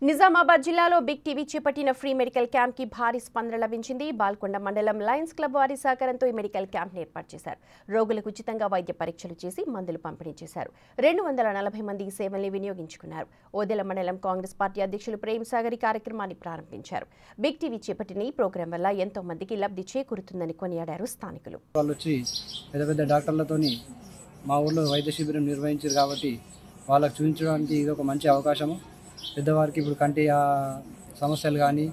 నిజామాబాద్ జిల్లాలో big TV చేపట్టిన free medical camp కి భారీ స్పందన లభించింది. బాల్కొండ మండలం లయన్స్ క్లబ్ వారి సహకారంతో ఈ మెడికల్ క్యాంప్ ఏర్పాటు చేశారు. రోగులకు ఉచితంగా వైద్య పరీక్షలు చేసి మందులు పంపిణీ చేశారు. 240 మంది ఈ సేవల్ని వినియోగించుకున్నారు. ఓదెల మండలం కాంగ్రెస్ పార్టీ అధ్యక్షులు ప్రేమ్ సాగర్ ఈ కార్యక్రమాన్ని ప్రారంభించారు. బిగ్ టీవీ చేపట్టిన ఈ ప్రోగ్రాం వల్ల ఎంతో మందికి లబ్ధి చేకూరుతుందని కొనియాడారు స్థానికులు. పెద్ద డాక్టర్లతోని మా ఊర్లో వైద్య శిబిరం నిర్వహించారు కాబట్టి వాళ్ళకు చూపించడానికి ఇది ఒక మంచి అవకాశము. పెద్దవారికి ఇప్పుడు కంటి సమస్యలు కానీ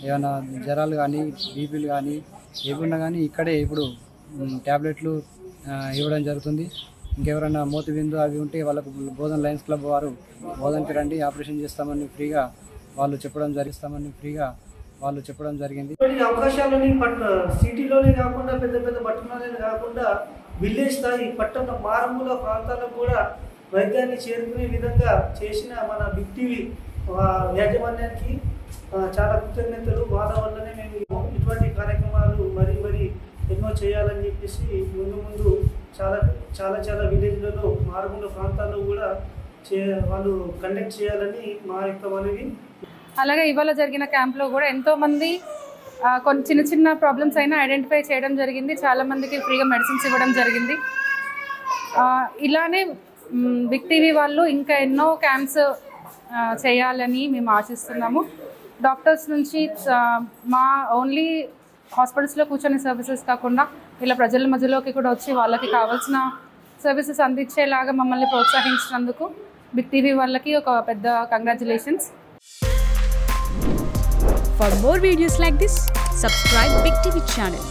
ఏమైనా జ్వరాలు కానీ బీపీలు కానీ ఏమున్నా కానీ ఇక్కడే ఇప్పుడు ట్యాబ్లెట్లు ఇవ్వడం జరుగుతుంది. ఇంకెవరైనా మోతి బిందు అవి ఉంటే వాళ్ళకు బోధన లయన్స్ క్లబ్ వారు బోధనకి రండి, ఆపరేషన్ చేస్తామని ఫ్రీగా వాళ్ళు చెప్పడం జరిగింది. అవకాశాలని సిటీలోనే కాకుండా పెద్ద పెద్ద పట్టణాలే కాకుండా విలేజ్ స్థాయి పట్టణ మారుమూల ప్రాంతాలకు కూడా వైద్యాన్ని చేరుకునే విధంగా చేసిన మన బిగ్ టీవీ యాజమాన్యానికి చాలా కృతజ్ఞతలు. వాళ్ళ వల్లనే మేము ఇటువంటి కార్యక్రమాలు మరి ఎన్నో చేయాలని చెప్పేసి ముందు చాలా విలేజ్లలో మారుమూల ప్రాంతాల్లో కూడా వాళ్ళు కండక్ట్ చేయాలని మా యొక్క మనవి. అలాగే ఇవాళ జరిగిన క్యాంప్లో కూడా ఎంతోమంది కొన్ని చిన్న ప్రాబ్లమ్స్ అయినా ఐడెంటిఫై చేయడం జరిగింది. చాలామందికి ఫ్రీగా మెడిసిన్స్ ఇవ్వడం జరిగింది. ఇలానే బిగ్ టీవీ వాళ్ళు ఇంకా ఎన్నో క్యాంప్స్ చేయాలని మేము ఆశిస్తున్నాము. డాక్టర్స్ నుంచి మా ఓన్లీ హాస్పిటల్స్లో కూర్చొని సర్వీసెస్ కాకుండా ఇలా ప్రజల మధ్యలోకి కూడా వచ్చి వాళ్ళకి కావాల్సిన సర్వీసెస్ అందించేలాగా మమ్మల్ని ప్రోత్సహించినందుకు బిగ్ టీవీ వాళ్ళకి ఒక పెద్ద congratulations. For more videos like this, subscribe Big TV channel.